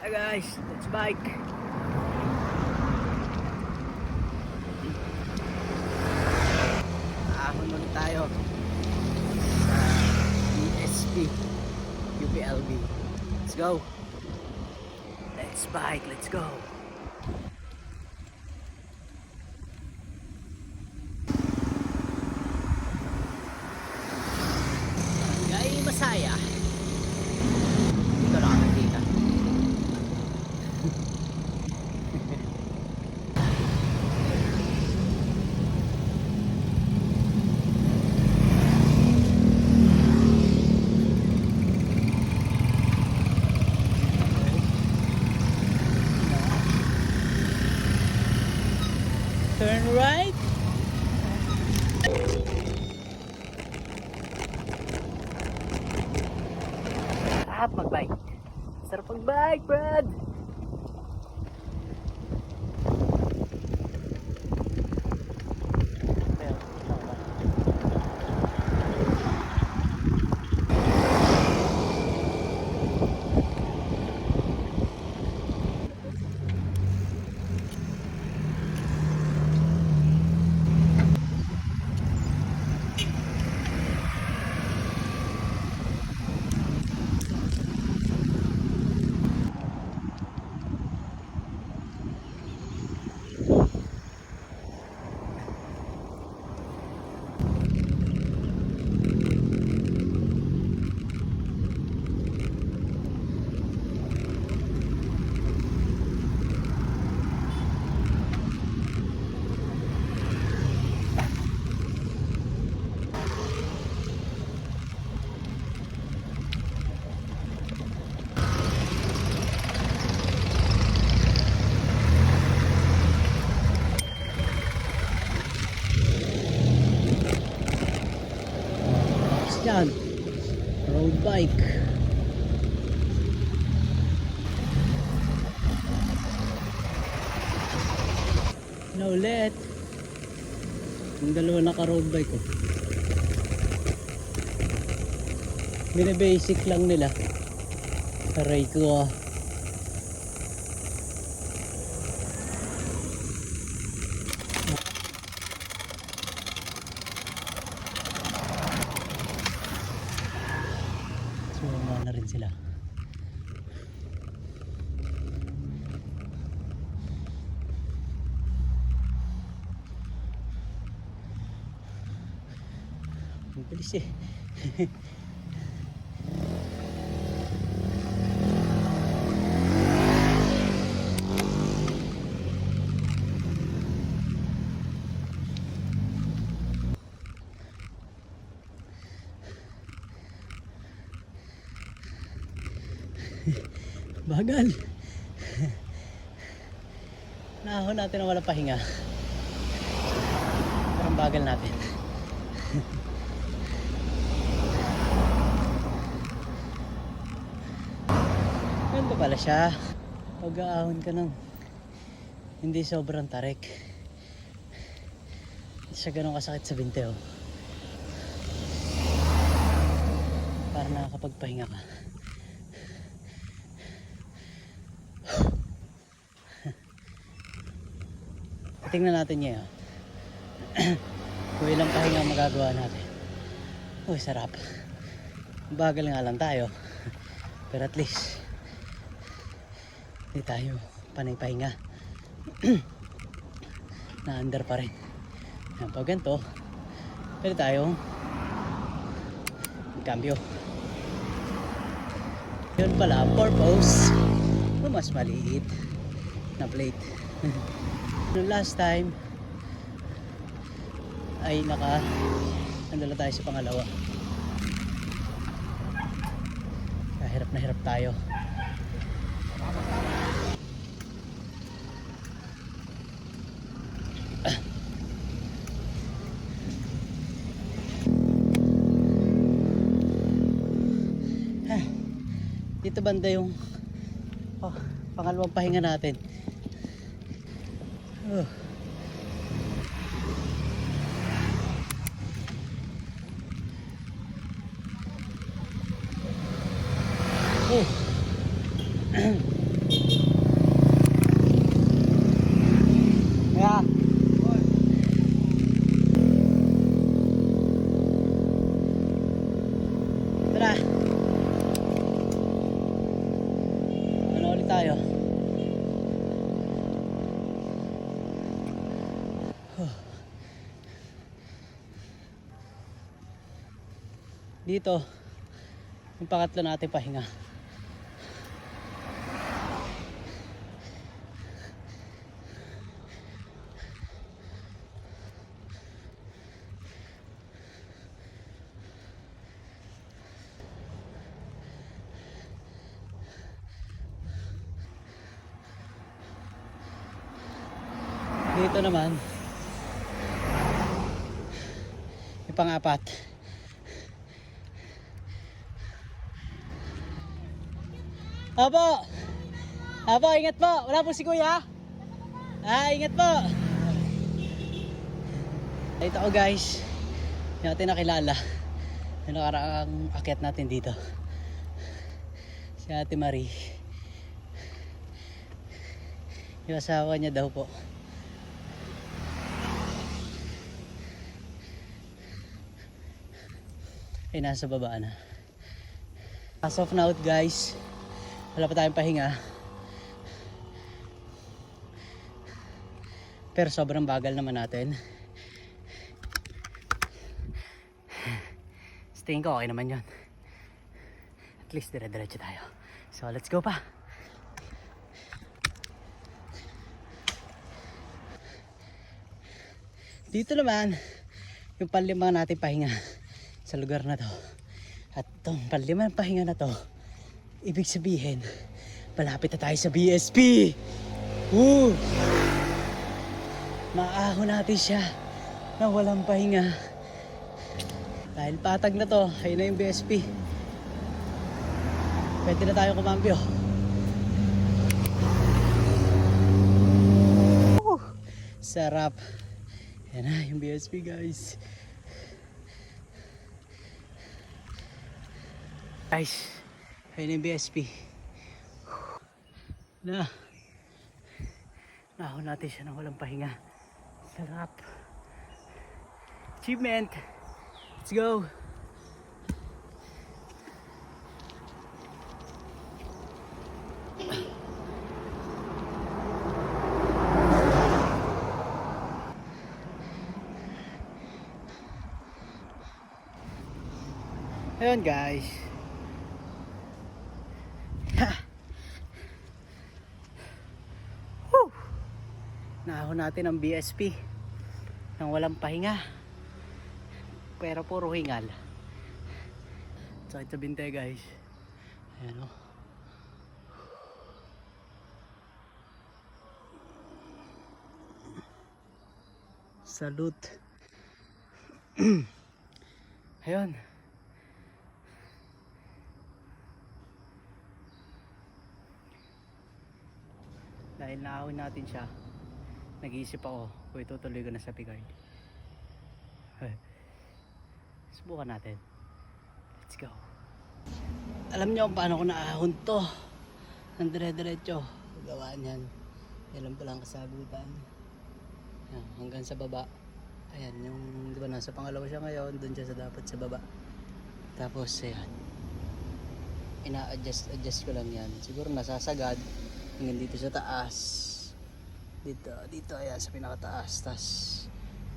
Hi guys, let's bike. Ahon ulit tayo sa USP UPLB. Let's go. Let's bike, let's go. Gay Masaya. Dito na kami dito. Turn right. Sarap magbike. Sarap magbike, Brad. Yan, road bike. Na ulit yung dalawa naka road bike ko. Basic lang nila. Aray ko. Sumama na rin sila. Ang bilis eh. Bagal. Nahon natin na walang pahinga. Parang bagal natin. Ganda pala siya. Pag-aahon ka ng hindi sobrang tarik. Hindi siya ganun kasakit sa binte oh. Para nakakapagpahinga ka. Tingnan natin niya. Kung ilang pahinga magagawa natin. Uy, sarap. Bagal nga lang tayo. Pero at least hindi tayo panay pahinga. Na-under pa rin. Pag ganito, pwede tayong cambio. Yun pala, purpose mas maliit na plate. Noong last time ay nandala tayo sa pangalawa. Hirap na hirap tayo. Dito banda yung pangalawang pahinga natin. Dito, yung pangatlo natin pahinga. Dito naman, yung pang-apat. Apo! Apo, ingat po! Wala po si kuya? Ingat po! Ito ko guys, yung natin nakilala. Yung nakaraang akyat natin dito. Si Ate Marie. Yung asawa niya daw po. Ay, nasa baba na. As of now guys, wala pa tayong pahinga. Pero sobrang bagal naman natin. Tingin ko okay naman yun. At least dire-diretso tayo. So let's go pa. Dito naman yung panlima natin pahinga sa lugar na to. At itong panlima pahinga na to, ibig sabihin malapit na tayo sa BSP. Woo! Maahon natin siya na walang pahinga. Dahil patag na to, ayun na yung BSP. Pwede na tayo kumambyo. Sarap. Yan na yung BSP guys. Guys, ayun yung BSP. Nahon natin siya ng walang pahinga. Sarap. Achievement. Let's go. Ayun guys. Nahon natin ang BSP nang walang pahinga. Pero puro hingal. Sakit sa binte guys. Ayan o. Salute. Ayun. Dahil naahon natin siya, nag-iisip ako kung itutuloy ko na sa Picard. Subukan natin. Let's go. Alam nyo kung paano ko naahon to ng dire-diretso. Gawaan yan. Yan lang palang kasagutan. Yan, hanggang sa baba. Ayan, yung di ba nasa pangalawa siya ngayon, doon siya sa dapat sa baba. Tapos ayan, ina-adjust ko lang yan. Siguro nasasagad hanggang dito sa taas. Dito ayan sa pinakataas. Tas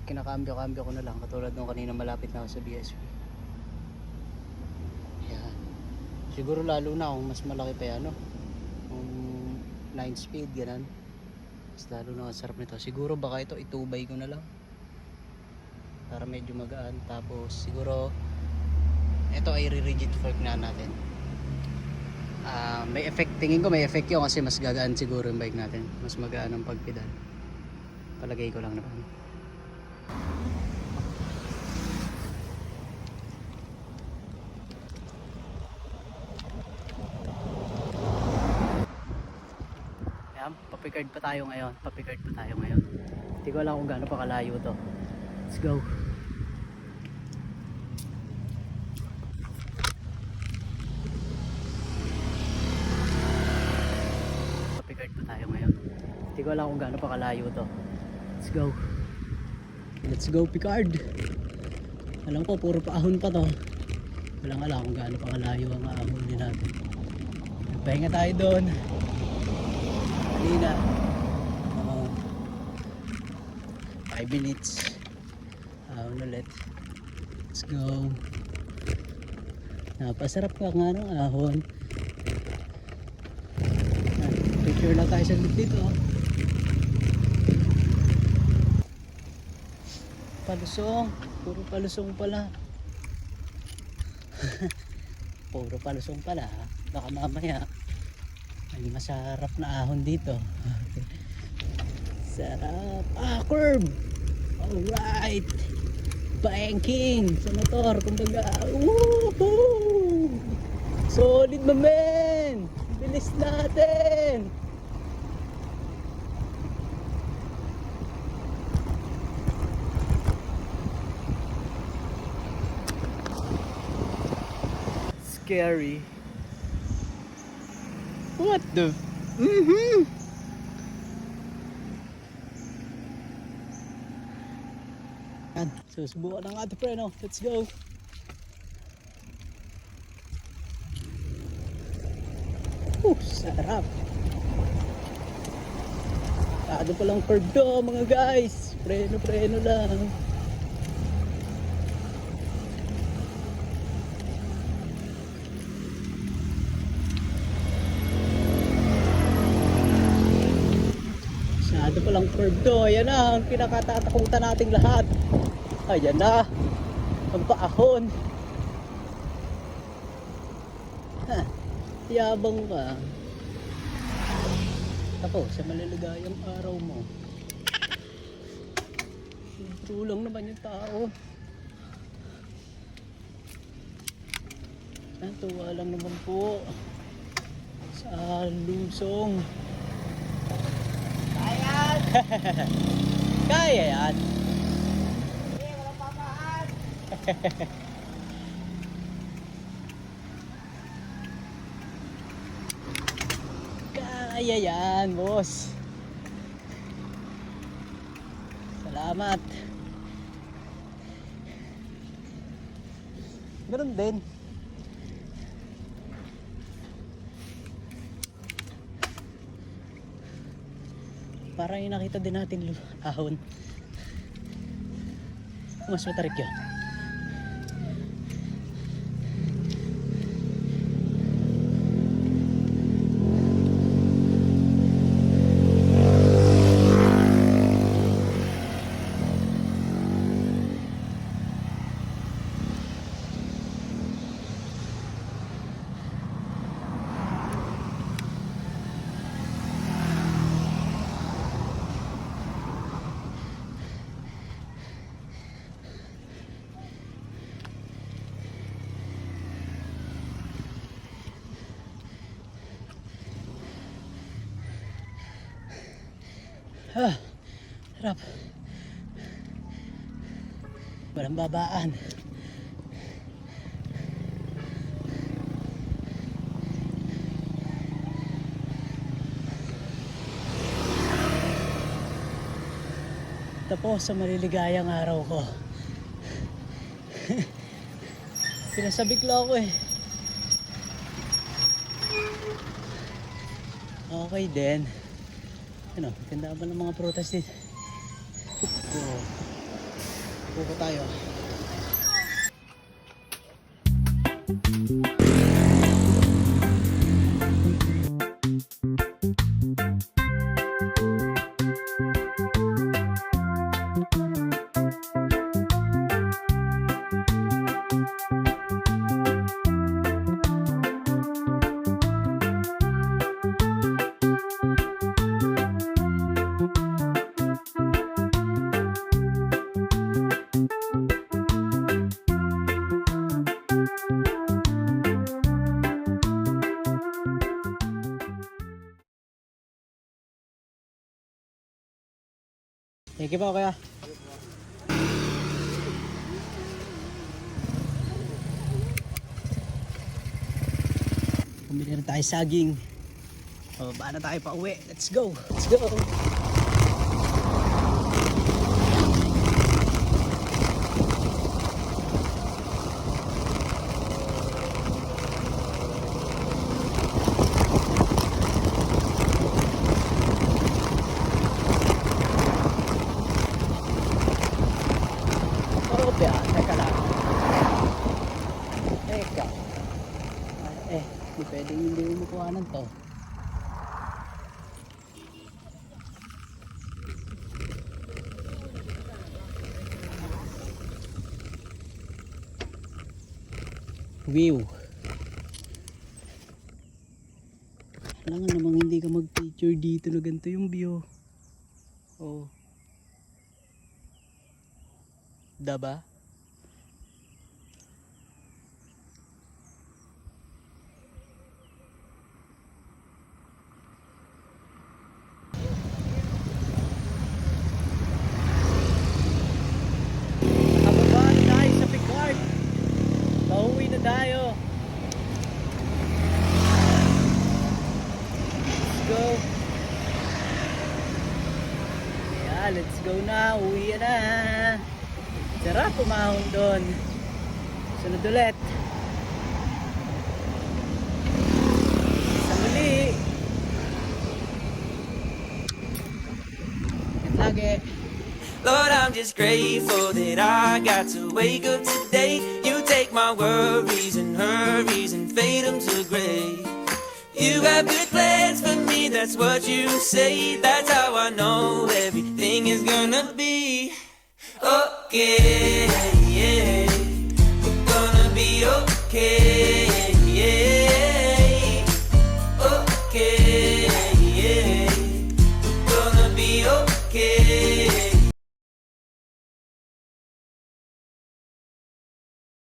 kinakambyo-kambyo ko na lang katulad nung kanina malapit na ako sa BSP. Ayan. Siguro lalo na kung mas malaki pa yan, no? Kung 9 speed ganun. Mas lalo na sarap nito. Siguro baka ito itubay ko na lang para medyo magaan. Tapos siguro ito ay rigid fork na natin. May effect, tingin ko may effect yun kasi mas gagaan siguro yung bike natin. Mas magaan ang pagpedal. Palagay ko lang naman. Ayan, papikard pa tayo ngayon. Hindi ko alam kung gaano pa kalayo to. Let's go. Hindi ko alam kung gaano pa kalayo to. Let's go. Let's go Picard. Alam ko puro paahon pa to. Walang alam kung gaano pa kalayo ang ahon din natin. Nagpahinga tayo doon. Kanina. 5 minutes. Ahon ulit. Let's go. Napasarap ka nga ng ahon. Picture lang tayo sa dito. Palusong. Puro palusong pala. Puro palusong pala. Baka mamaya may masarap na ahon dito. Sarap. Curve. Alright. Banking sa motor. Kumbaga. Woohoo! Solid na men. Bilis natin. Scary. What the? So subukan ng ating preno. Let's go. Sarap. Tado palang curve to mga guys. Preno lang. Tado palang curve to. Ayan na ang kinakatatakutan nating lahat. Ayan na. Ang paahon. Yabang ka. Ako, sa maliligayang araw mo. Tulong naman yung tao. Natuwa lang naman po sa lusong. Kaya yan! Kaya yan! Hindi, walang papahan! Kaya yan, boss. Salamat. Ganun din. Parang yung nakita din natin ahon. Mas matarik yun. Harap. Walang babaan. Tapos sa maliligayang araw ko. Pinasabik lang ako eh. Okay din. Ano, ganda ba ng mga prutas dito? Pupo tayo. Thank you po, kuya. Bumili na tayo saging. Baba na tayo pa uwi. Let's go. Let's go. Teka lang. Teka. Hindi pwedeng hindi mo makuhanan to. View. Alam nga namang hindi ka mag-picture dito na ganito yung view. Oh. Daba? Nakababa na tayo sa Picard. Pauwi na tayo. Let's go. Yeah, let's go na. Uwi na. Sarap pumahon doon. Sunod ulit. Sa muli. At lagi. Lord, I'm just grateful that I got to wake up today. You take my worries and hurries and fade them to gray. You have good plans for me, that's what you say. That's how I know everything is gonna be okay.